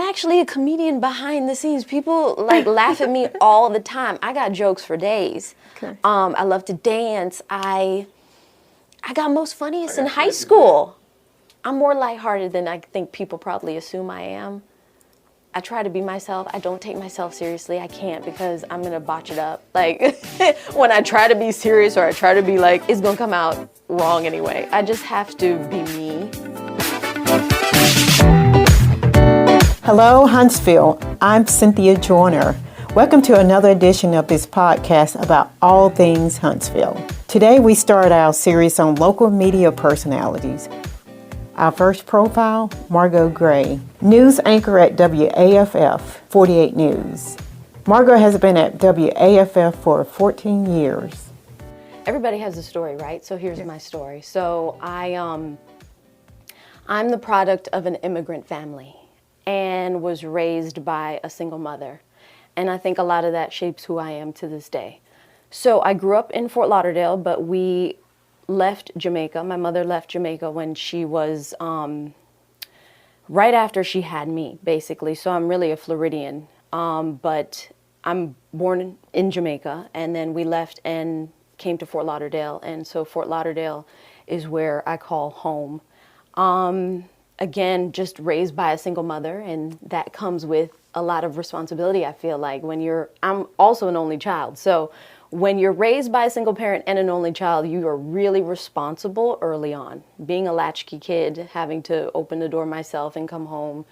actually a comedian behind the scenes. People like laugh at me all the time. I got jokes for days. Okay. I love to dance. I got most funniest in high school. I'm more lighthearted than I think people probably assume I am. I try to be myself. I don't take myself seriously. I can't because I'm gonna botch it up. Like when I try to be serious or I try to be like, it's gonna come out wrong anyway. I just have to be me. Hello, Huntsville. I'm Cynthia Joyner. Welcome to another edition of this podcast about all things Huntsville. Today we start our series on local media personalities. Our first profile, Margo Gray, news anchor at WAFF 48 News. Margo has been at WAFF for 14 years. Everybody has a story, right? So here's my story. So I'm the product of an immigrant family and was raised by a single mother. And I think a lot of that shapes who I am to this day. So I grew up in Fort Lauderdale, but we left Jamaica. My mother left Jamaica when she was right after she had me, basically. So I'm really a Floridian, but I'm born in Jamaica, and then we left and came to Fort Lauderdale, and so Fort Lauderdale is where I call home. Again, just raised by a single mother, and that comes with a lot of responsibility, I feel like. I'm also an only child, so when you're raised by a single parent and an only child, you are really responsible early on. Being a latchkey kid, having to open the door myself and come home,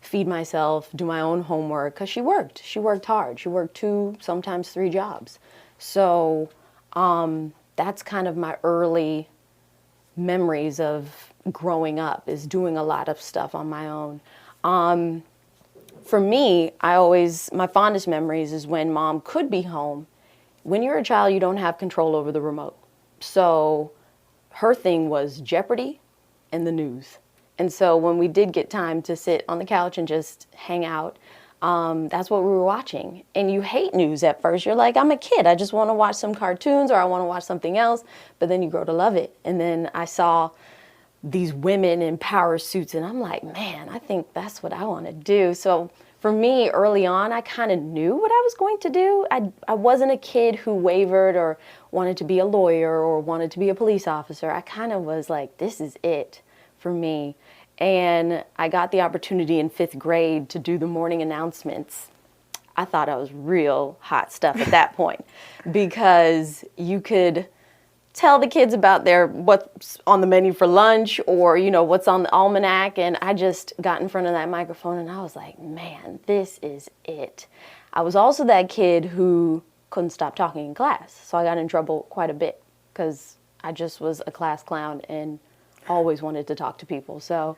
feed myself, do my own homework, because she worked. She worked hard. She worked 2, sometimes 3 jobs. So that's kind of my early memories of growing up, is doing a lot of stuff on my own. For me, my fondest memories is when mom could be home. When you're a child, you don't have control over the remote. So her thing was Jeopardy and the news. And so when we did get time to sit on the couch and just hang out, that's what we were watching. And you hate news at first. You're like, I'm a kid. I just want to watch some cartoons or I want to watch something else. But then you grow to love it. And then I saw these women in power suits and I'm like, man, I think that's what I want to do. So for me, early on, I kind of knew what I was going to do. I wasn't a kid who wavered or wanted to be a lawyer or wanted to be a police officer. I kind of was like, this is it for me. And I got the opportunity in 5th grade to do the morning announcements. I thought I was real hot stuff at that point because you could tell the kids about what's on the menu for lunch or, what's on the almanac. And I just got in front of that microphone and I was like, man, this is it. I was also that kid who couldn't stop talking in class. So I got in trouble quite a bit because I just was a class clown and always wanted to talk to people. So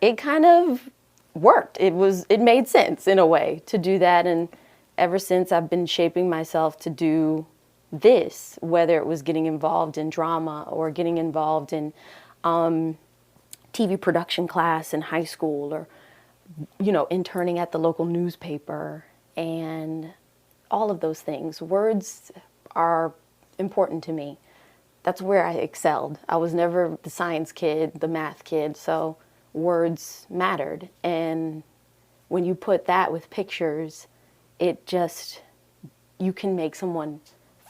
it kind of worked. It made sense in a way to do that. And ever since I've been shaping myself to do this, whether it was getting involved in drama or getting involved in TV production class in high school or, interning at the local newspaper and all of those things. Words are important to me. That's where I excelled. I was never the science kid, the math kid, so words mattered. And when you put that with pictures, you can make someone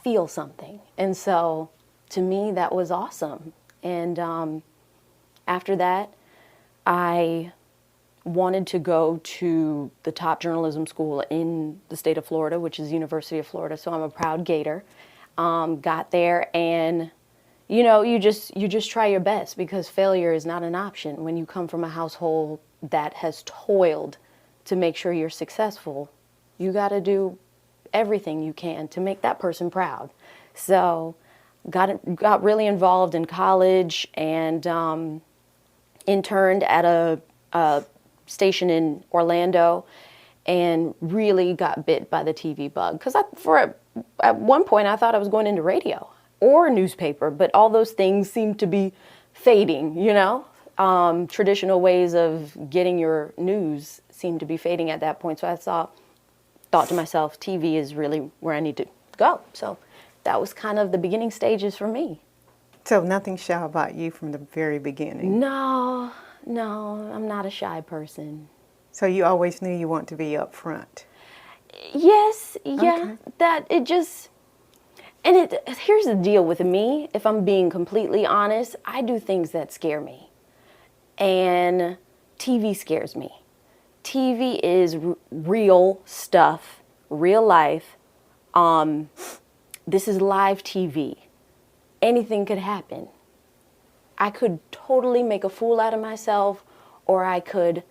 feel something. And so to me, that was awesome. And after that, I wanted to go to the top journalism school in the state of Florida, which is University of Florida. So I'm a proud Gator. Got there and, you just try your best because failure is not an option. When you come from a household that has toiled to make sure you're successful, you got to do everything you can to make that person proud. So got really involved in college and interned at a station in Orlando and really got bit by the TV bug. Because at one point I thought I was going into radio or newspaper, but all those things seemed to be fading, Traditional ways of getting your news seemed to be fading at that point. So I thought to myself, TV is really where I need to go. So that was kind of the beginning stages for me. So nothing shy about you from the very beginning? No, I'm not a shy person. So you always knew you want to be up front. Yes, yeah, Okay. that it just, and here's the deal with me, if I'm being completely honest, I do things that scare me. And TV scares me. TV is real stuff, real life. This is live TV. Anything could happen. I could totally make a fool out of myself, or I could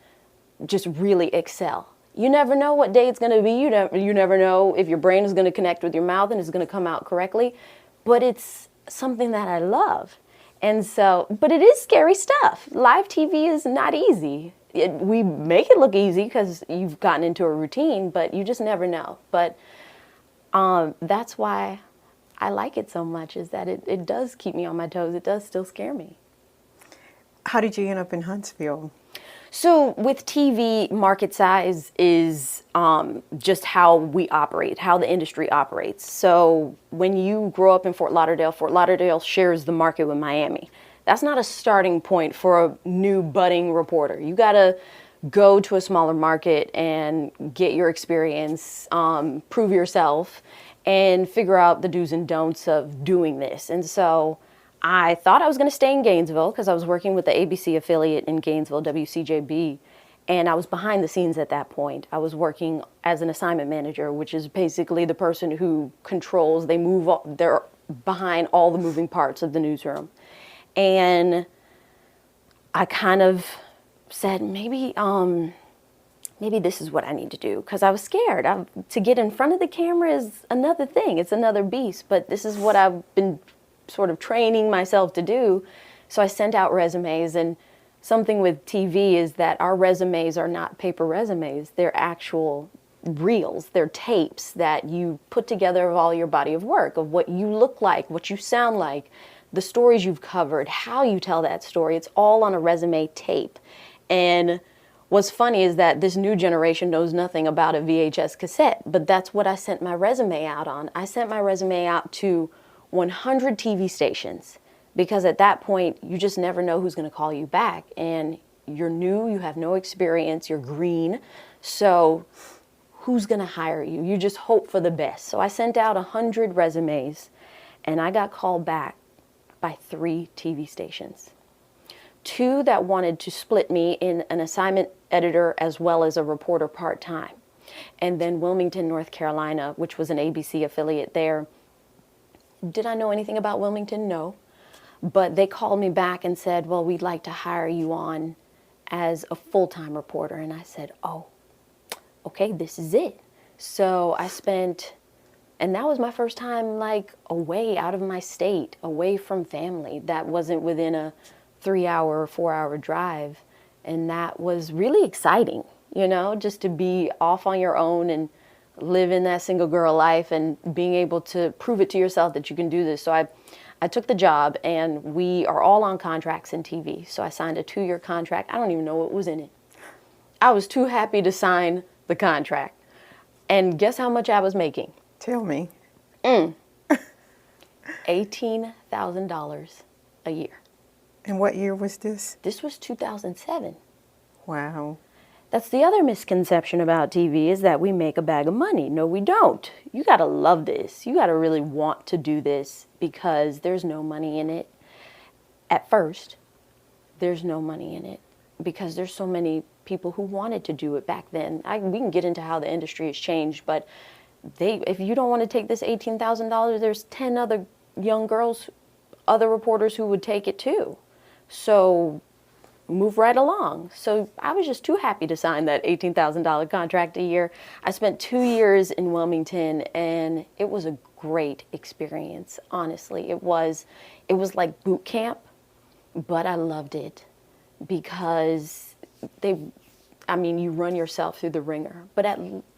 just really excel. You never know what day it's going to be. You never know if your brain is going to connect with your mouth and it's going to come out correctly. But it's something that I love. And so, but it is scary stuff. Live TV is not easy. We make it look easy because you've gotten into a routine, but you just never know. But that's why I like it so much, is that it does keep me on my toes. It does still scare me. How did you end up in Huntsville? So with TV, market size is just how we operate, how the industry operates. So when you grow up in Fort Lauderdale shares the market with Miami. That's not a starting point for a new budding reporter. You got to go to a smaller market and get your experience, prove yourself, and figure out the do's and don'ts of doing this. And so I thought I was going to stay in Gainesville because I was working with the ABC affiliate in Gainesville, WCJB, and I was behind the scenes at that point. I was working as an assignment manager, which is basically the person who controls, they're behind all the moving parts of the newsroom. And I kind of said, maybe this is what I need to do, because I was scared. To get in front of the camera is another thing. It's another beast, but this is what I've been sort of training myself to do. So I sent out resumes, and something with TV is that our resumes are not paper resumes. They're actual reels. They're tapes that you put together of all your body of work, of what you look like, what you sound like, the stories you've covered, how you tell that story. It's all on a resume tape. And what's funny is that this new generation knows nothing about a VHS cassette, but that's what I sent my resume out on. I sent my resume out to 100 TV stations, because at that point, you just never know who's going to call you back. And you're new, you have no experience, you're green. So who's going to hire you? You just hope for the best. So I sent out 100 resumes, and I got called back by 3 TV stations. 2 that wanted to split me in an assignment editor as well as a reporter part-time. And then Wilmington, North Carolina, which was an ABC affiliate there. Did I know anything about Wilmington? No. But they called me back and said, well, we'd like to hire you on as a full-time reporter. And I said, oh, okay, this is it. So I spent, and that was my first time like away out of my state, away from family. That wasn't within a 3-hour or 4-hour drive. And that was really exciting, just to be off on your own and live in that single girl life and being able to prove it to yourself that you can do this. So I took the job, and we are all on contracts in TV. So I signed a 2-year contract. I don't even know what was in it. I was too happy to sign the contract. And guess how much I was making? Tell me. $18,000 a year. And what year was this? This was 2007. Wow. That's the other misconception about TV, is that we make a bag of money. No, we don't. You got to love this. You got to really want to do this, because there's no money in it. At first, there's no money in it because there's so many people who wanted to do it back then. We can get into how the industry has changed, but if you don't want to take this $18,000, there's 10 other young girls, other reporters who would take it too. So move right along. So I was just too happy to sign that $18,000 contract a year. I spent 2 years in Wilmington, and it was a great experience, honestly. It was like boot camp, but I loved it because you run yourself through the ringer. But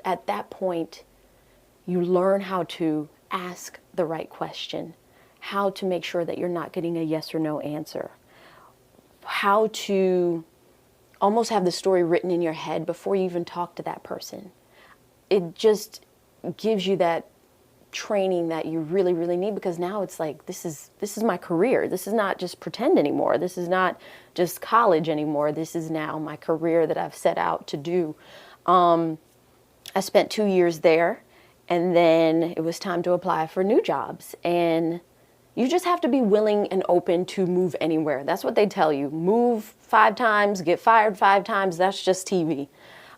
at that point, you learn how to ask the right question, how to make sure that you're not getting a yes or no answer, how to almost have the story written in your head before you even talk to that person. It just gives you that training that you really, really need, because now it's like, this is my career. This is not just pretend anymore. This is not just college anymore. This is now my career that I've set out to do. I spent 2 years there, and then it was time to apply for new jobs. And you just have to be willing and open to move anywhere. That's what they tell you. Move 5 times, get fired 5 times. That's just TV.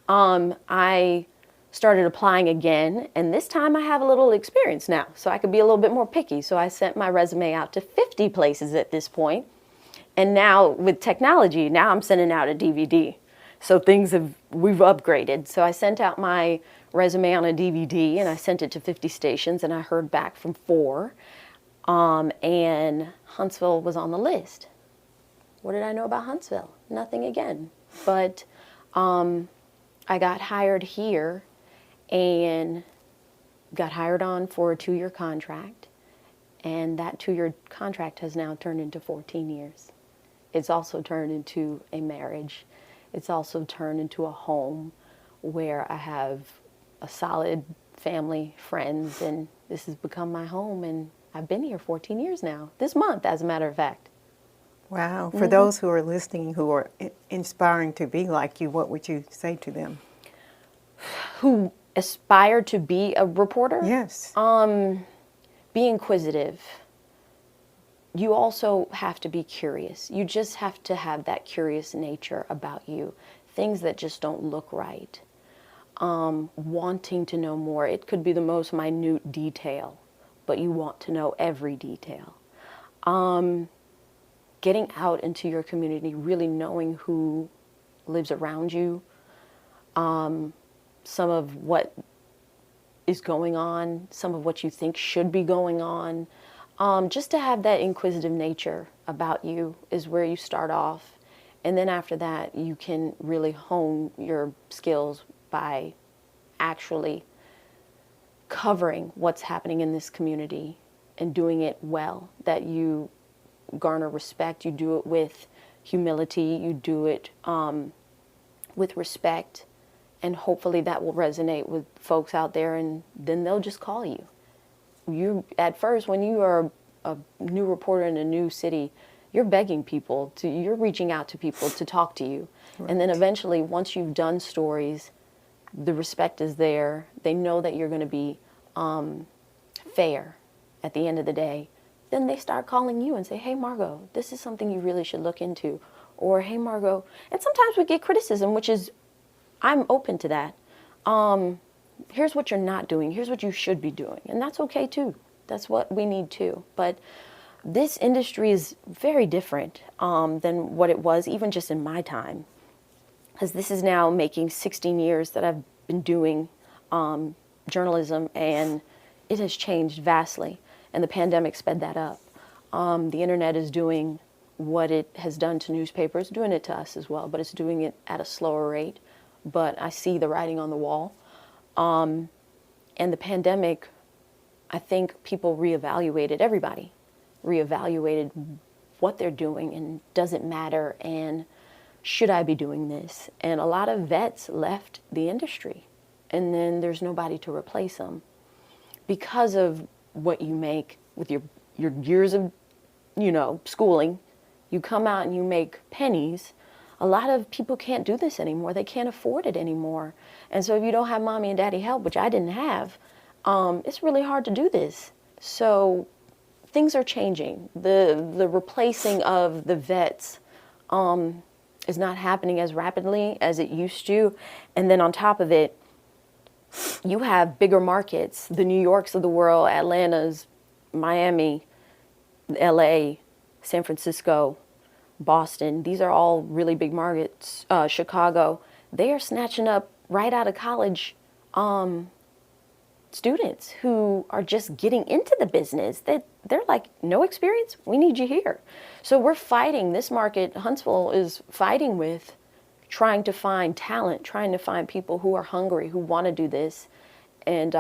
I started applying again, and this time I have a little experience now, so I could be a little bit more picky. So I sent my resume out to 50 places at this point. And now with technology, now I'm sending out a DVD. So we've upgraded. So I sent out my resume on a DVD, and I sent it to 50 stations, and I heard back from 4. And Huntsville was on the list. What did I know about Huntsville? Nothing again. But I got hired here, and got hired on for a 2-year contract. And that 2-year contract has now turned into 14 years. It's also turned into a marriage. It's also turned into a home where I have a solid family, friends, and this has become my home, and I've been here 14 years now, this month, as a matter of fact. Wow. For those who are listening who are inspiring to be like you, what would you say to them? Who aspire to be a reporter? Yes. Be inquisitive. You also have to be curious. You just have to have that curious nature about you. Things that just don't look right. Wanting to know more. It could be the most minute detail, but you want to know every detail. Getting out into your community, really knowing who lives around you, some of what is going on, some of what you think should be going on. Just to have that inquisitive nature about you is where you start off. And then after that, you can really hone your skills by actually covering what's happening in this community and doing it well, that you garner respect, you do it with humility, you do it with respect, and hopefully that will resonate with folks out there, and then they'll just call you. You, at first, when you are a new reporter in a new city, you're begging people you're reaching out to people to talk to you. Right. And then eventually, once you've done stories, the respect is there. They know that you're going to be fair at the end of the day. Then they start calling you and say, hey, Margo, this is something you really should look into. Or, hey, Margo. And sometimes we get criticism, which is, I'm open to that. Here's what you're not doing. Here's what you should be doing. And that's okay, too. That's what we need, too. But this industry is very different than what it was, even just in my time. Because this is now making 16 years that I've been doing journalism, and it has changed vastly. And the pandemic sped that up. The internet is doing what it has done to newspapers, doing it to us as well, but it's doing it at a slower rate. But I see the writing on the wall. And the pandemic, I think people everybody reevaluated what they're doing, and does it matter, and should I be doing this? And a lot of vets left the industry, and then there's nobody to replace them. Because of what you make with your years of, schooling, you come out and you make pennies. A lot of people can't do this anymore. They can't afford it anymore. And so if you don't have mommy and daddy help, which I didn't have, it's really hard to do this. So things are changing. The replacing of the vets is not happening as rapidly as it used to. And then on top of it, you have bigger markets, the New Yorks of the world, Atlanta's, Miami, LA, San Francisco, Boston. These are all really big markets. Chicago. They are snatching up right out of college students who are just getting into the business. They're like, no experience? We need you here. So we're fighting. This market, Huntsville, is fighting with trying to find talent, trying to find people who are hungry, who want to do this, and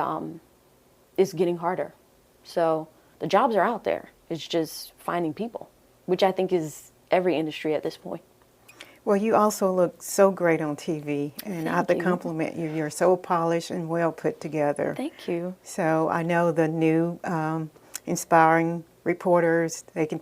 it's getting harder. So the jobs are out there. It's just finding people, which I think is every industry at this point. Well, you also look so great on TV, and I have to Thank you. compliment you. You're so polished and well put together. Thank you. So I know the new inspiring reporters, they can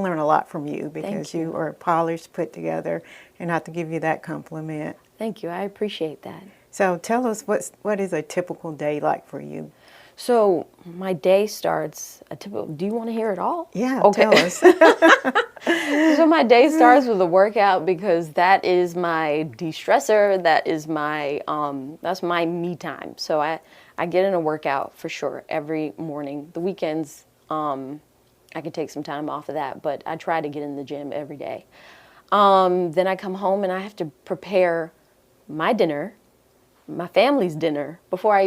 learn a lot from you because you are polished, put together, and I have to give you that compliment. Thank you. I appreciate that. So tell us what is a typical day like for you? So my day starts, do you want to hear it all? Yeah, okay. Tell us. So my day starts with a workout because that is my de-stressor. That is my, that's my me time. So I get in a workout for sure every morning. The weekends, I can take some time off of that, but I try to get in the gym every day. Then I come home and I have to prepare my dinner, my family's dinner, before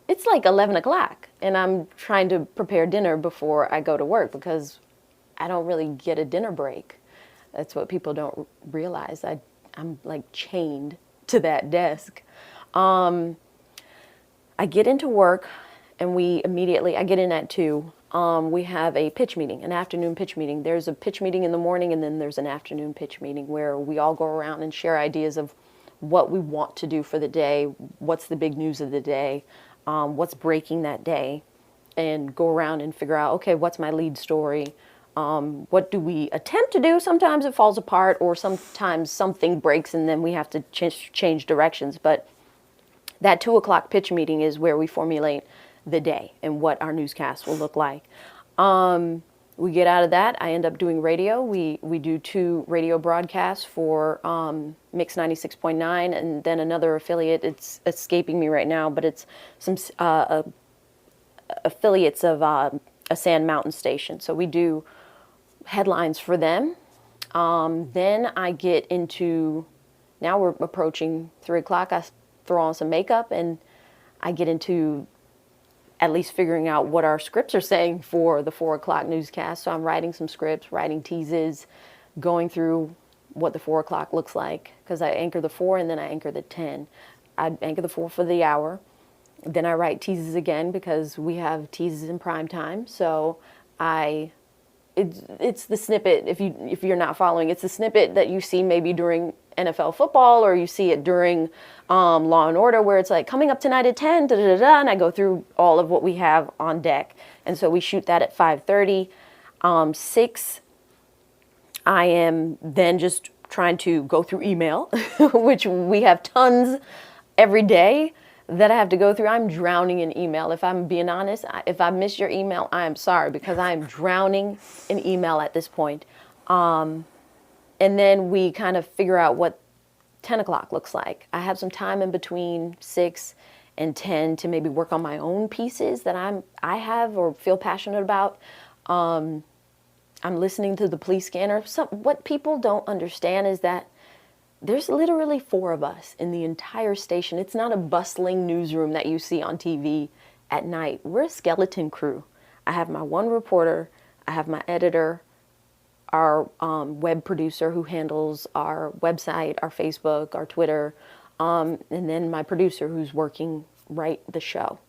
it's like 11 o'clock, and I'm trying to prepare dinner before I go to work because I don't really get a dinner break. That's what people don't realize. I'm like chained to that desk. I get into work, and I get in at 2. We have a pitch meeting, an afternoon pitch meeting. There's a pitch meeting in the morning, and then there's an afternoon pitch meeting where we all go around and share ideas of what we want to do for the day, what's the big news of the day, what's breaking that day, and go around and figure out, okay, what's my lead story? What do we attempt to do? Sometimes it falls apart, or sometimes something breaks and then we have to change directions. But that 2 o'clock pitch meeting is where we formulate the day and what our newscast will look like. We get out of that. I end up doing radio. We do 2 radio broadcasts for Mix 96.9 and then another affiliate. It's escaping me right now, but it's some affiliates of a Sand Mountain station. So we do headlines for them. Then I get into, now we're approaching 3 o'clock. I throw on some makeup and I get into at least figuring out what our scripts are saying for the 4 o'clock newscast. So I'm writing some scripts, writing teases, going through what the 4 o'clock looks like, because I anchor the 4 and then I anchor the 10. I anchor the 4 for the hour. Then I write teases again because we have teases in prime time. So it's the snippet, if you're not following, it's the snippet that you see maybe during NFL football, or you see it during Law and Order, where it's like, coming up tonight at 10, da, da, da, da, and I go through all of what we have on deck. And so we shoot that at 5:30. 6, I am then just trying to go through email, which we have tons every day that I have to go through. I'm drowning in email. If I'm being honest, if I miss your email, I am sorry, because I am drowning in email at this point. And then we kind of figure out what 10 o'clock looks like. I have some time in between 6 and 10 to maybe work on my own pieces that I have or feel passionate about. I'm listening to the police scanner. What people don't understand is that there's literally 4 of us in the entire station. It's not a bustling newsroom that you see on TV at night. We're a skeleton crew. I have my one reporter, I have my editor, our web producer who handles our website, our Facebook, our Twitter, and then my producer who's working the show.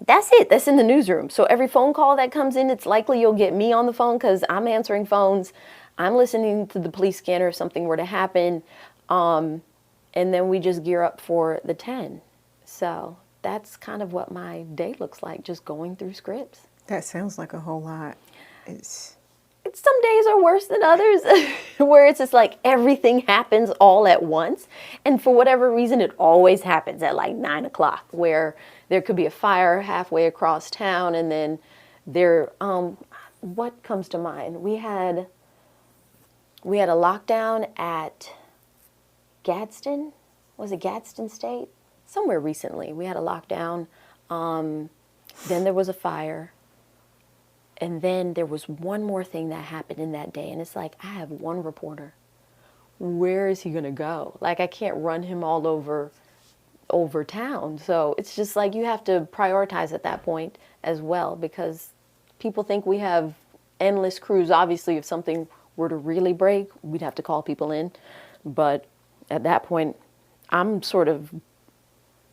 That's it. That's in the newsroom. So every phone call that comes in, it's likely you'll get me on the phone because I'm answering phones. I'm listening to the police scanner if something were to happen. And then we just gear up for the 10. So that's kind of what my day looks like, just going through scripts. That sounds like a whole lot. Some days are worse than others, where it's just like everything happens all at once. And for whatever reason, it always happens at like 9 o'clock, where there could be a fire halfway across town. And then what comes to mind? We had a lockdown at Gadsden. Was it Gadsden State? Somewhere recently. We had a lockdown. Then there was a fire. And then there was one more thing that happened in that day. And it's like, I have one reporter. Where is he going to go? Like, I can't run him all over town. So it's just like you have to prioritize at that point as well, because people think we have endless crews. Obviously, if something were to really break, we'd have to call people in. But at that point, I'm sort of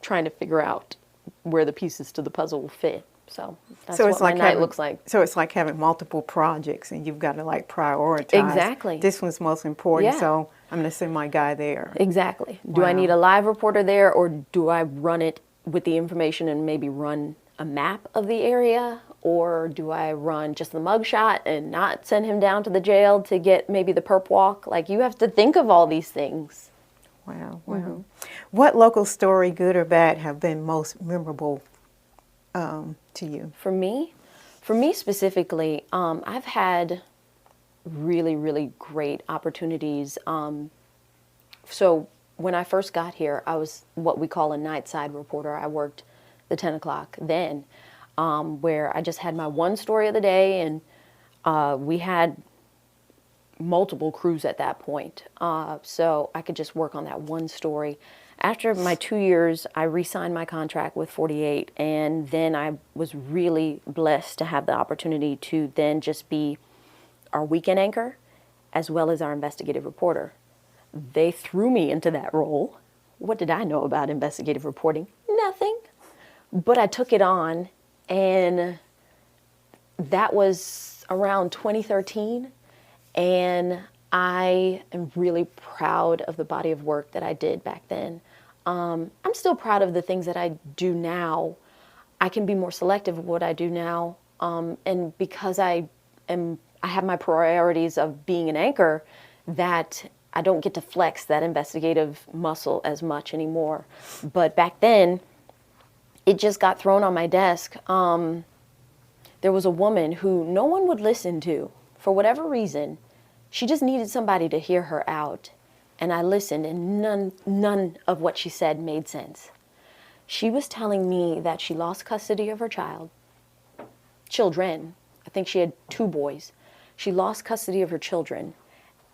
trying to figure out where the pieces to the puzzle will fit. So that's what my night looks like. So it's like having multiple projects, and you've got to like prioritize. Exactly. This one's most important. Yeah. So I'm going to send my guy there. Exactly. Do I Wow. need a live reporter there, or do I run it with the information and maybe run a map of the area? Or do I run just the mugshot and not send him down to the jail to get maybe the perp walk? Like, you have to think of all these things. Wow, wow. What local story, good or bad, have been most memorable to you? For me specifically, I've had really, really great opportunities. So when I first got here, I was what we call a nightside reporter. I worked the 10 o'clock then, where I just had my one story of the day, and we had multiple crews at that point. So I could just work on that one story. After my 2 years, I re-signed my contract with 48, and then I was really blessed to have the opportunity to then just be our weekend anchor as well as our investigative reporter. They threw me into that role. What did I know about investigative reporting? Nothing. But I took it on, and that was around 2013. And I am really proud of the body of work that I did back then. I'm still proud of the things that I do now. I can be more selective of what I do now. And because I have my priorities of being an anchor, that I don't get to flex that investigative muscle as much anymore. But back then, it just got thrown on my desk. There was a woman who no one would listen to for whatever reason. She just needed somebody to hear her out. And I listened, and none of what she said made sense. She was telling me that she lost custody of her children. I think she had 2 boys. She lost custody of her children,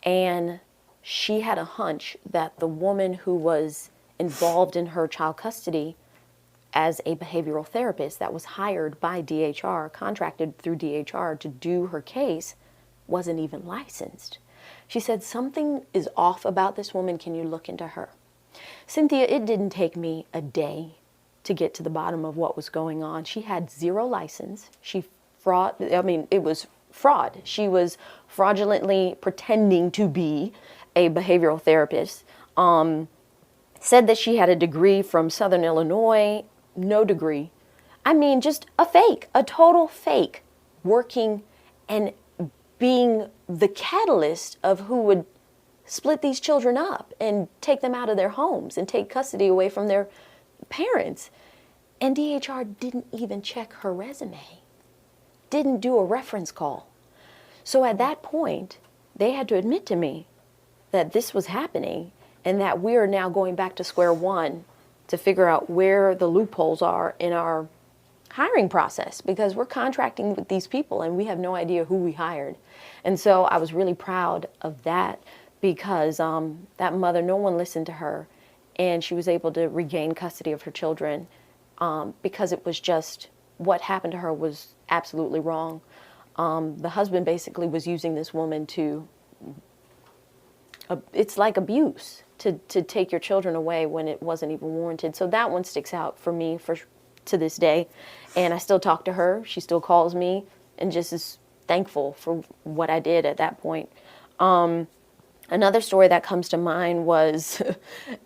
and she had a hunch that the woman who was involved in her child custody as a behavioral therapist that was hired by DHR, contracted through DHR to do her case, wasn't even licensed. She said, something is off about this woman. Can you look into her? Cynthia, it didn't take me a day to get to the bottom of what was going on. She had 0 license. It was fraud. She was fraudulently pretending to be a behavioral therapist. Said that she had a degree from Southern Illinois, no degree. I mean, just a fake, a total fake, working and being the catalyst of who would split these children up and take them out of their homes and take custody away from their parents. And DHR didn't even check her resume, didn't do a reference call. So at that point, they had to admit to me that this was happening and that we are now going back to square one to figure out where the loopholes are in our hiring process, because we're contracting with these people and we have no idea who we hired. And so I was really proud of that, because that mother, no one listened to her, and she was able to regain custody of her children, because it was just, what happened to her was absolutely wrong. The husband basically was using this woman to, it's like abuse, to take your children away when it wasn't even warranted. So that one sticks out for me to this day. And I still talk to her. She still calls me and just is thankful for what I did at that point. Another story that comes to mind was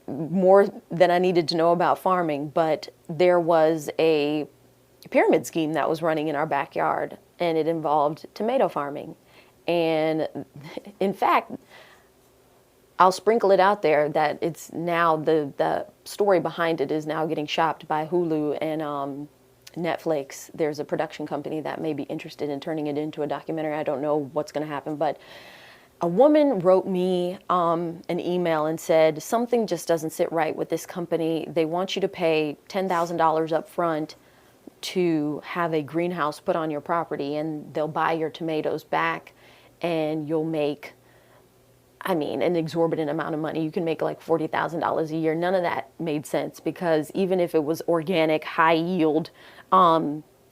more than I needed to know about farming, but there was a pyramid scheme that was running in our backyard, and it involved tomato farming. And in fact, I'll sprinkle it out there that it's now, the story behind it is now getting shopped by Hulu and Netflix. There's a production company that may be interested in turning it into a documentary. I don't know what's going to happen, but a woman wrote me an email and said, something just doesn't sit right with this company. They want you to pay $10,000 up front to have a greenhouse put on your property, and they'll buy your tomatoes back, and you'll make, an exorbitant amount of money. You can make like $40,000 a year. None of that made sense, because even if it was organic, high yield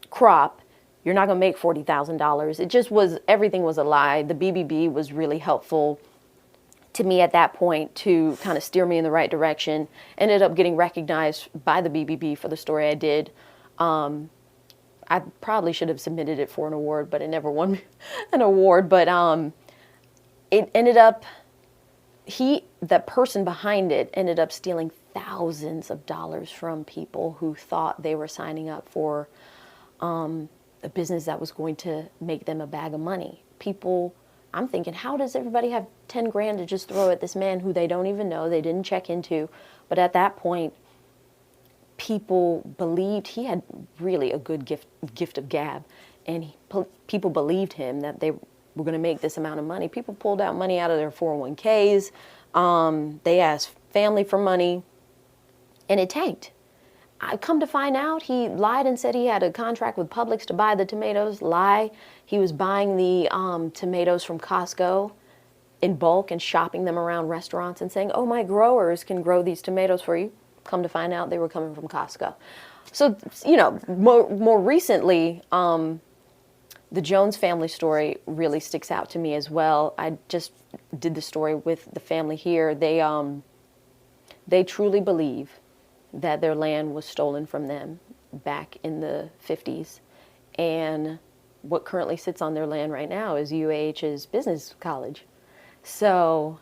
crop, you're not going to make $40,000. It just was, everything was a lie. The BBB was really helpful to me at that point to kind of steer me in the right direction. Ended up getting recognized by the BBB for the story I did. I probably should have submitted it for an award, but it never won an award. But it ended up the person behind it ended up stealing thousands of dollars from people who thought they were signing up for a business that was going to make them a bag of money. People, I'm thinking, how does everybody have 10 grand to just throw at this man who they don't even know, they didn't check into? But at that point, people believed he had really a good gift of gab, and people believed him that they were going to make this amount of money. People pulled out money out of their 401ks. They asked family for money, and it tanked. I come to find out he lied and said he had a contract with Publix to buy the tomatoes. Lie. He was buying the tomatoes from Costco in bulk and shopping them around restaurants and saying, oh, my growers can grow these tomatoes for you. Come to find out they were coming from Costco. So, you know, more recently, the Jones family story really sticks out to me as well. I just did the story with the family here. They truly believe that their land was stolen from them back in the 50s. And what currently sits on their land right now is UAH's business college. So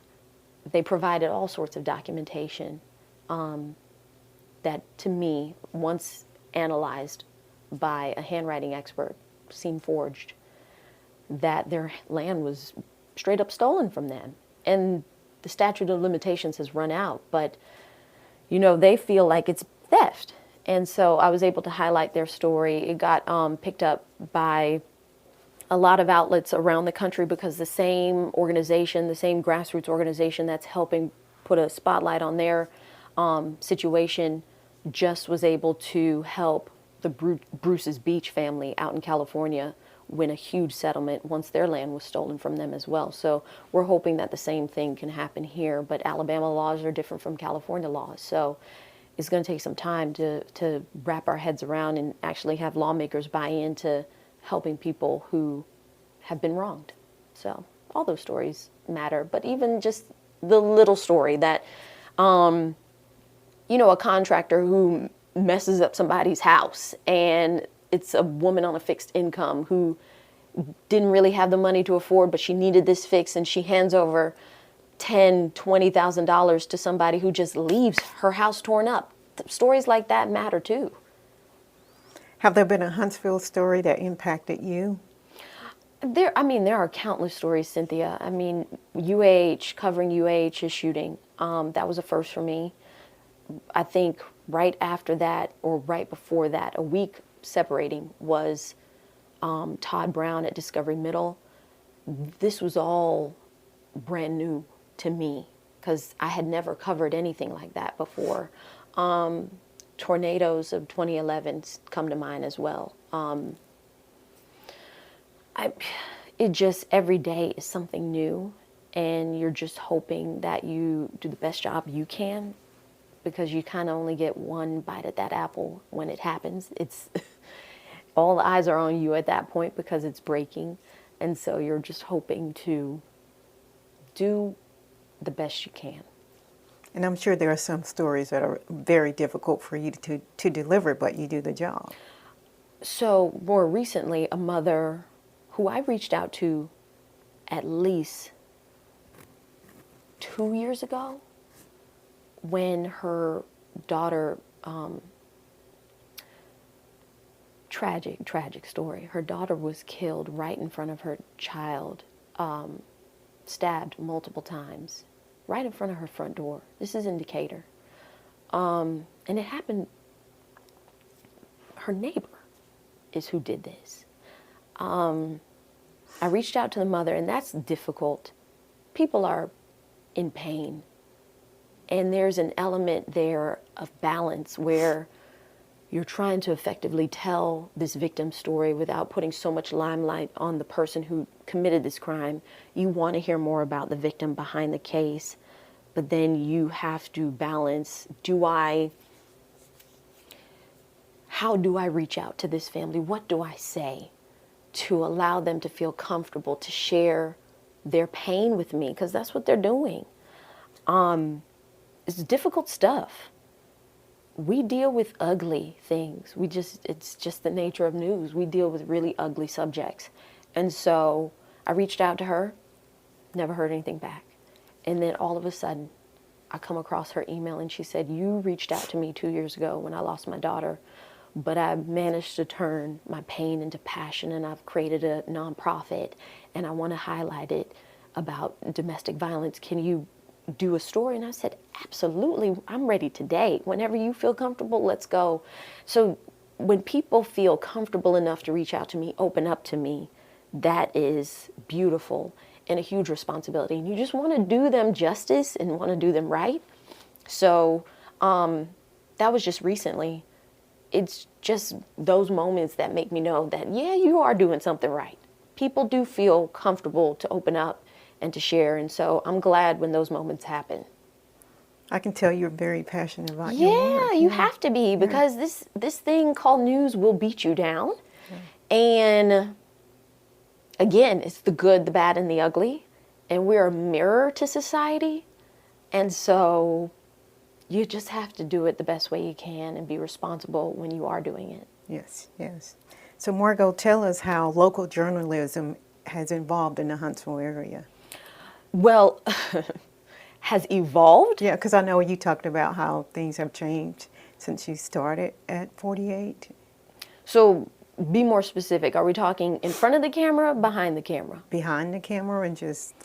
they provided all sorts of documentation that, to me, once analyzed by a handwriting expert, seemed forged, that their land was straight up stolen from them. And the statute of limitations has run out, but you know, they feel like it's theft. And so I was able to highlight their story. It got picked up by a lot of outlets around the country because the same organization, the same grassroots organization that's helping put a spotlight on their situation just was able to help the Bruce's Beach family out in California win a huge settlement once their land was stolen from them as well. So we're hoping that the same thing can happen here, but Alabama laws are different from California laws. So it's going to take some time to wrap our heads around and actually have lawmakers buy into helping people who have been wronged. So all those stories matter, but even just the little story that, you know, a contractor who messes up somebody's house and it's a woman on a fixed income who didn't really have the money to afford, but she needed this fix, and she hands over $10,000, $20,000 to somebody who just leaves her house torn up. Stories like that matter too. Have there been a Huntsville story that impacted you? There are countless stories, Cynthia. I mean, UAH, covering UAH's shooting, that was a first for me. I think right after that, or right before that, a week separating, was Todd Brown at Discovery Middle. This was all brand new to me because I had never covered anything like that before. Tornadoes of 2011 come to mind as well. It just, every day is something new, and you're just hoping that you do the best job you can, because you kind of only get one bite at that apple when it happens. It's all the eyes are on you at that point because it's breaking, and so you're just hoping to do the best you can. And I'm sure there are some stories that are very difficult for you to deliver, but you do the job. So more recently, a mother who I reached out to at least 2 years ago, when her daughter, tragic story. Her daughter was killed right in front of her child, stabbed multiple times, right in front of her front door. This is in Decatur. And it happened, her neighbor is who did this. I reached out to the mother, and that's difficult. People are in pain. And there's an element there of balance where you're trying to effectively tell this victim's story without putting so much limelight on the person who committed this crime. You want to hear more about the victim behind the case, but then you have to balance, how do I reach out to this family? What do I say to allow them to feel comfortable to share their pain with me? Because that's what they're doing. It's difficult stuff. We deal with ugly things. It's just the nature of news. We deal with really ugly subjects. And so I reached out to her, never heard anything back. And then all of a sudden, I come across her email and she said, you reached out to me 2 years ago when I lost my daughter, but I managed to turn my pain into passion, and I've created a nonprofit, and I want to highlight it about domestic violence. Can you do a story? And I said, absolutely, I'm ready today. Whenever you feel comfortable, let's go. So when people feel comfortable enough to reach out to me, open up to me, that is beautiful and a huge responsibility. And you just want to do them justice and want to do them right. So that was just recently. It's just those moments that make me know that, yeah, you are doing something right. People do feel comfortable to open up and to share. And so I'm glad when those moments happen. I can tell you're very passionate about your work. Yeah, you have to be, because this thing called news will beat you down. And again, it's the good, the bad, and the ugly. And we're a mirror to society. And so you just have to do it the best way you can and be responsible when you are doing it. Yes, yes. So Margo, tell us how local journalism has evolved in the Huntsville area. Well, has evolved? Yeah, because I know you talked about how things have changed since you started at 48. So be more specific. Are we talking in front of the camera, behind the camera? Behind the camera and just...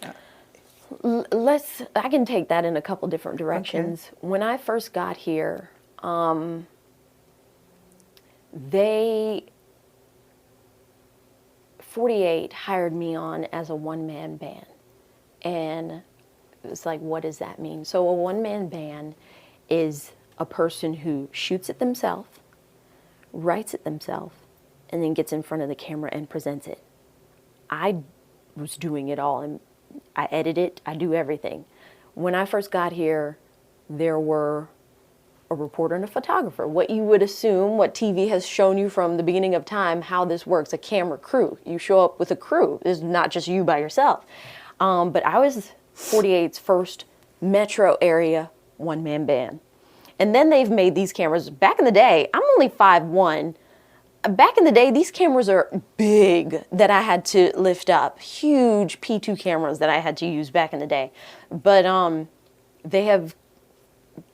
I can take that in a couple different directions. Okay. When I first got here, 48 hired me on as a one-man band. And it's like, what does that mean? So a one-man band is a person who shoots it themselves, writes it themselves, and then gets in front of the camera and presents it. I was doing it all, and I edit it, I do everything. When I first got here, there were a reporter and a photographer. What you would assume, what TV has shown you from the beginning of time, how this works, a camera crew. You show up with a crew. It's not just you by yourself. But I was 48's first metro area one-man band. And then they've made these cameras. Back in the day, I'm only 5'1". Back in the day, these cameras are big that I had to lift up. Huge P2 cameras that I had to use back in the day. But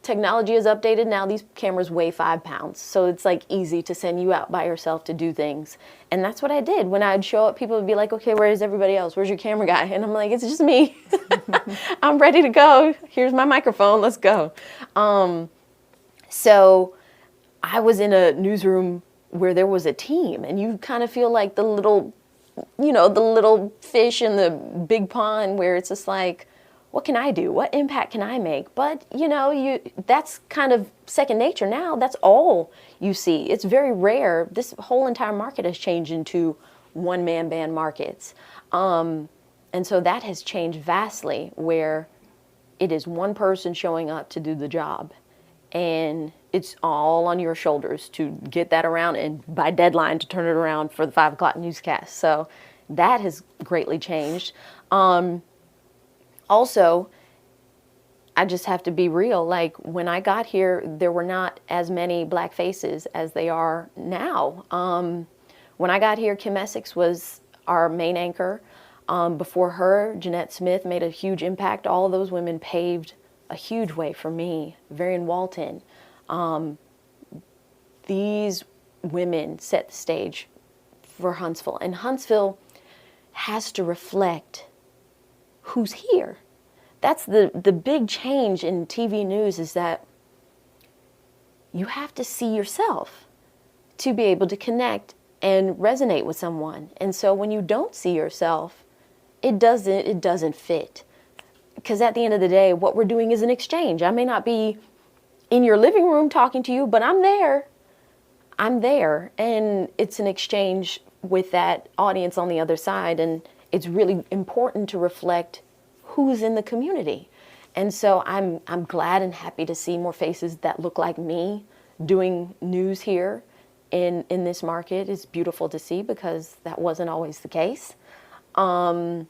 technology is updated now. These cameras weigh 5 pounds. So it's like easy to send you out by yourself to do things. And that's what I did. When I'd show up, people would be like, okay, where's everybody else? Where's your camera guy? And I'm like, it's just me. I'm ready to go. Here's my microphone. Let's go. So I was in a newsroom where there was a team, and you kind of feel like the little fish in the big pond, where it's just like, what can I do? What impact can I make? But that's kind of second nature now. That's all you see. It's very rare. This whole entire market has changed into one-man band markets. And so that has changed vastly, where it is one person showing up to do the job. And it's all on your shoulders to get that around, and by deadline to turn it around for the 5 o'clock newscast. So that has greatly changed. Also, I just have to be real. Like, when I got here, there were not as many black faces as they are now. When I got here, Kim Essex was our main anchor. Before her, Jeanette Smith made a huge impact. All of those women paved a huge way for me. Varian Walton. These women set the stage for Huntsville. And Huntsville has to reflect who's here. That's the big change in TV news, is that you have to see yourself to be able to connect and resonate with someone. And so when you don't see yourself, it doesn't fit. Because at the end of the day, what we're doing is an exchange. I may not be in your living room talking to you, but I'm there. I'm there. And it's an exchange with that audience on the other side. And it's really important to reflect who's in the community. And so I'm glad and happy to see more faces that look like me doing news here in this market. It's beautiful to see, because that wasn't always the case. I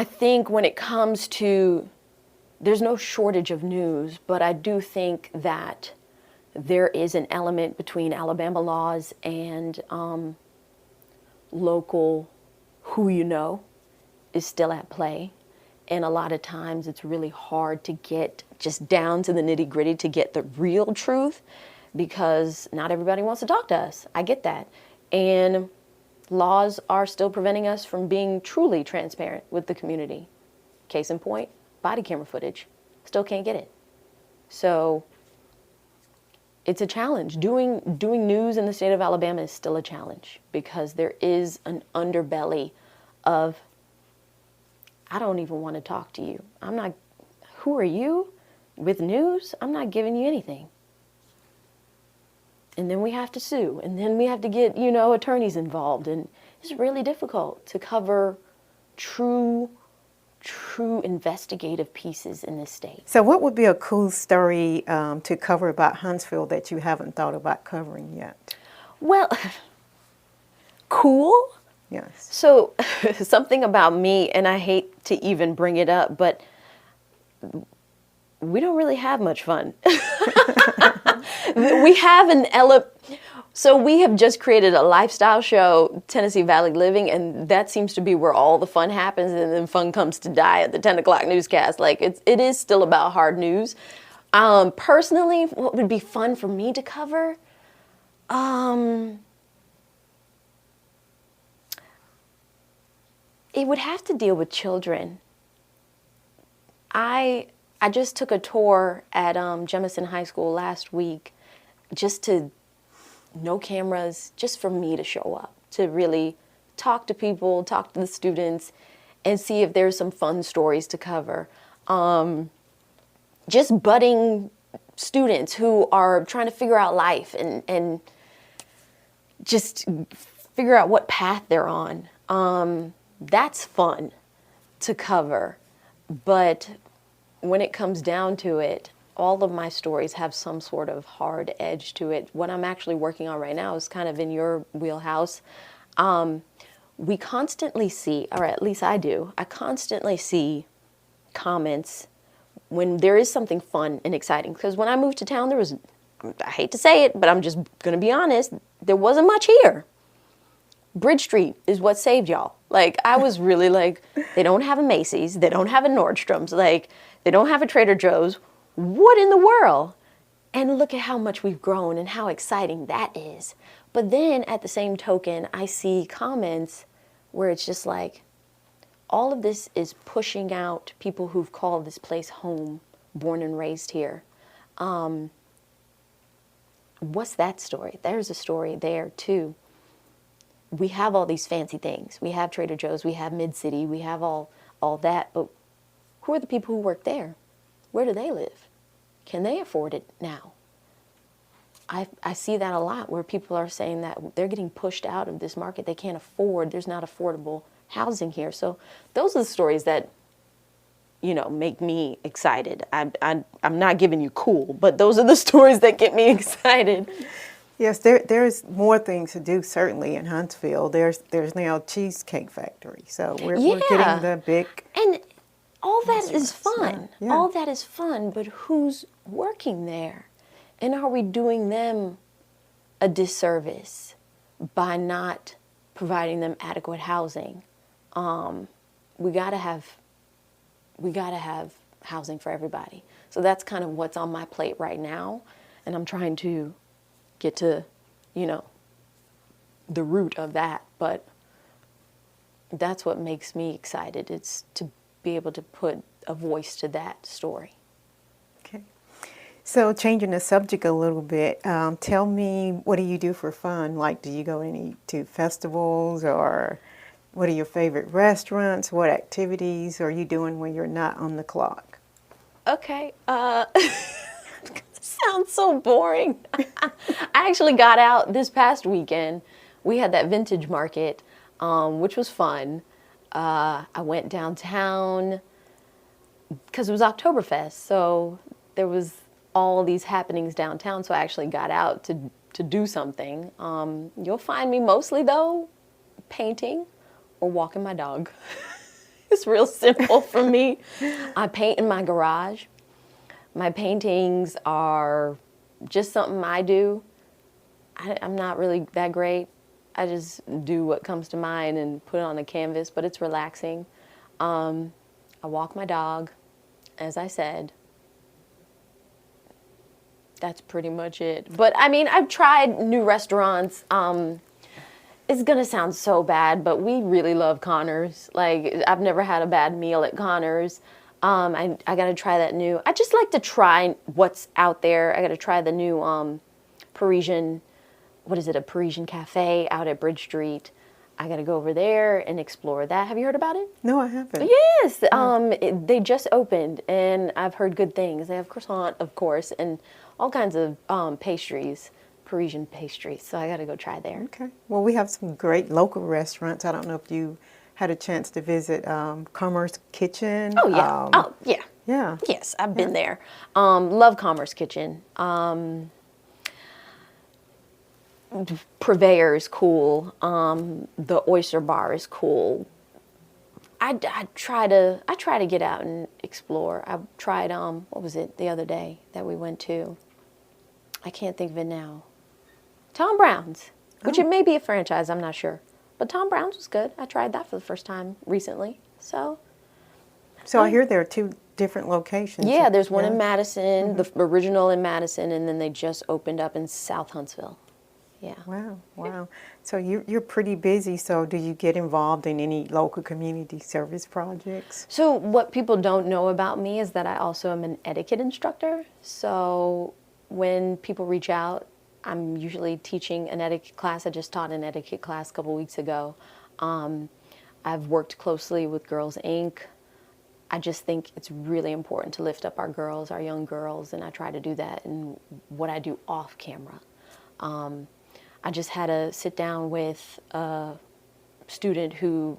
think when it comes to, there's no shortage of news, but I do think that there is an element between Alabama laws and local who you know is still at play. And a lot of times it's really hard to get just down to the nitty gritty to get the real truth, because not everybody wants to talk to us. I get that. And laws are still preventing us from being truly transparent with the community. Case in point, body camera footage. Still can't get it. So it's a challenge. Doing news in the state of Alabama is still a challenge, because there is an underbelly of, I don't even want to talk to you. Who are you? With news, I'm not giving you anything. And then we have to sue, and then we have to get, attorneys involved, and it's really difficult to cover true investigative pieces in this state. So what would be a cool story to cover about Huntsville that you haven't thought about covering yet? Well, cool? Yes. So something about me, and I hate to even bring it up, but we don't really have much fun. We have so we have just created a lifestyle show, Tennessee Valley Living, and that seems to be where all the fun happens, and then fun comes to die at the 10 o'clock newscast. Like, it is still about hard news. Personally, what would be fun for me to cover? It would have to deal with children. I just took a tour at Jemison High School last week, just to, no cameras, just for me to show up, to really talk to people, talk to the students, and see if there's some fun stories to cover. Just budding students who are trying to figure out life and just figure out what path they're on. That's fun to cover. But when it comes down to it, all of my stories have some sort of hard edge to it. What I'm actually working on right now is kind of in your wheelhouse. We constantly see, or at least I do, I constantly see comments when there is something fun and exciting. Because when I moved to town, I hate to say it, but I'm just going to be honest, there wasn't much here. Bridge Street is what saved y'all. Like, I was really like, they don't have a Macy's, they don't have a Nordstrom's, like, they don't have a Trader Joe's. What in the world? And look at how much we've grown and how exciting that is. But then at the same token, I see comments where it's just like, all of this is pushing out people who've called this place home, born and raised here. What's that story? There's a story there too. We have all these fancy things. We have Trader Joe's, we have Mid-City, we have all that, but who are the people who work there? Where do they live? Can they afford it now? I see that a lot, where people are saying that they're getting pushed out of this market. They can't afford, there's not affordable housing here. So those are the stories that, make me excited. I'm not giving you cool, but those are the stories that get me excited. Yes, there's more things to do, certainly, in Huntsville. There's now a cheesecake factory, so we're getting the big... And all that is fun. Yeah. All that is fun, but who's working there? And are we doing them a disservice by not providing them adequate housing? We gotta have housing for everybody. So that's kind of what's on my plate right now, and I'm trying to get to, the root of that. But that's what makes me excited. It's to be able to put a voice to that story. Okay. So changing the subject a little bit, tell me, what do you do for fun? Like, do you go to festivals, or what are your favorite restaurants? What activities are you doing when you're not on the clock? Okay. Sounds so boring. I actually got out this past weekend. We had that vintage market, which was fun. I went downtown because it was Oktoberfest, so there was all these happenings downtown, so I actually got out to do something. You'll find me mostly, though, painting or walking my dog. It's real simple for me. I paint in my garage. My paintings are just something I do. I'm not really that great. I just do what comes to mind and put it on a canvas, but it's relaxing. I I walk my dog, as I said. That's pretty much it. But I mean, I've tried new restaurants. It's gonna sound so bad, but we really love Connor's. Like, I've never had a bad meal at Connor's. I gotta try that new. I just like to try what's out there. I gotta try the new Parisian, what is it, a Parisian cafe out at Bridge Street. I gotta go over there and explore that. Have you heard about it? No, I haven't. Yes, they just opened, and I've heard good things. They have croissant, of course, and all kinds of pastries, Parisian pastries. So I got to go try there. Okay. Well, we have some great local restaurants. I don't know if you had a chance to visit Commerce Kitchen. Oh, yeah. Oh, yeah. Yeah. Yes, I've been there. Love Commerce Kitchen. Purveyor is cool. The Oyster Bar is cool. I try to get out and explore. I tried what was it the other day that we went to? I can't think of it now. Tom Brown's, which it may be a franchise, I'm not sure. But Tom Brown's was good. I tried that for the first time recently. So I hear there are 2 different locations. Yeah, there's one in Madison, the original in Madison, and then they just opened up in South Huntsville. Yeah. Wow. Yeah. So you're pretty busy. So do you get involved in any local community service projects? So what people don't know about me is that I also am an etiquette instructor. So when people reach out, I'm usually teaching an etiquette class. I just taught an etiquette class a couple weeks ago. I've worked closely with Girls Inc. I just think it's really important to lift up our girls, our young girls, and I try to do that in what I do off camera. I just had to sit down with a student who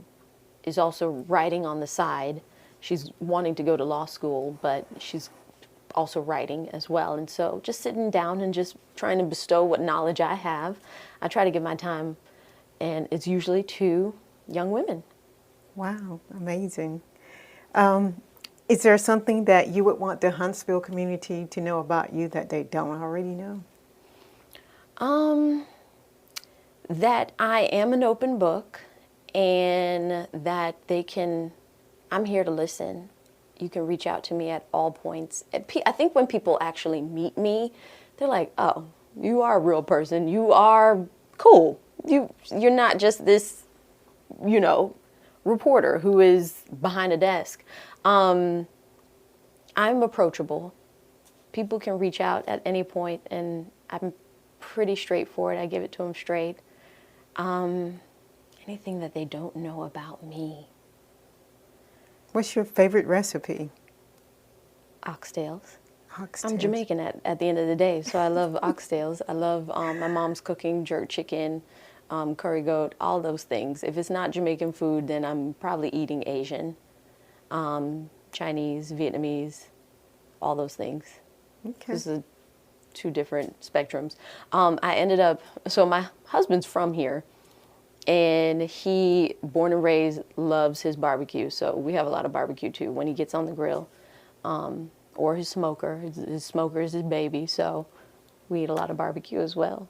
is also writing on the side. She's wanting to go to law school, but she's also writing as well. And so just sitting down and just trying to bestow what knowledge I have. I try to give my time, and it's usually to young women. Wow, amazing. Is there something that you would want the Huntsville community to know about you that they don't already know? That I am an open book, and that I'm here to listen. You can reach out to me at all points. I think when people actually meet me, they're like, oh, you are a real person. You are cool. You're not just this, reporter who is behind a desk. I'm approachable. People can reach out at any point, and I'm pretty straightforward. I give it to them straight. Anything that they don't know about me. What's your favorite recipe? Oxtails. Oxtails. I'm Jamaican at the end of the day, so I love oxtails. I love my mom's cooking jerk chicken, curry goat, all those things. If it's not Jamaican food, then I'm probably eating Asian, Chinese, Vietnamese, all those things. Okay. This is 2 different spectrums. So my husband's from here, and he, born and raised, loves his barbecue. So we have a lot of barbecue too when he gets on the grill, or his smoker. His smoker is his baby, so we eat a lot of barbecue as well.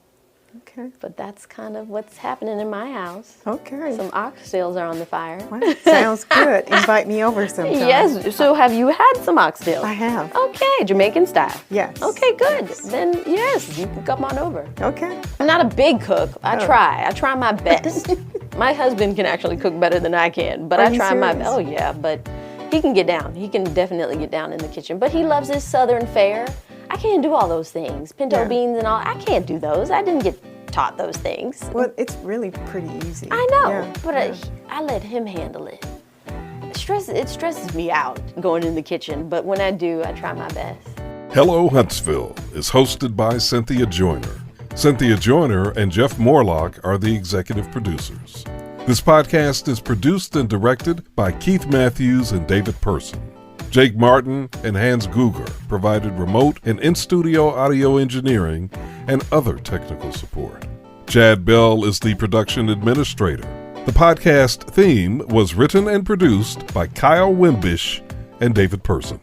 Okay. But that's kind of what's happening in my house. Okay. Some oxtails are on the fire. Wow, sounds good. Invite me over sometime. Yes. So have you had some oxtails? I have. Okay, Jamaican style. Yes. Okay, good. Then yes, you can come on over. Okay. I'm not a big cook. I try my best. My husband can actually cook better than I can, but I try my best. Oh yeah, but he can get down. He can definitely get down in the kitchen. But he loves his southern fare. I can't do all those things. Pinto beans and all. I can't do those. I didn't get taught those things. Well, it's really pretty easy. I know, Yeah, but yeah. I let him handle it. It stresses me out going in the kitchen, but when I do, I try my best. Hello Huntsville is hosted by Cynthia Joyner. Cynthia Joyner and Jeff Morlock are the executive producers. This podcast is produced and directed by Keith Matthews and David Person. Jake Martin and Hans Guger provided remote and in-studio audio engineering and other technical support. Chad Bell is the production administrator. The podcast theme was written and produced by Kyle Wimbish and David Person.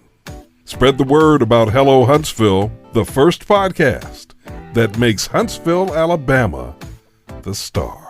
Spread the word about Hello Huntsville, the first podcast that makes Huntsville, Alabama, the star.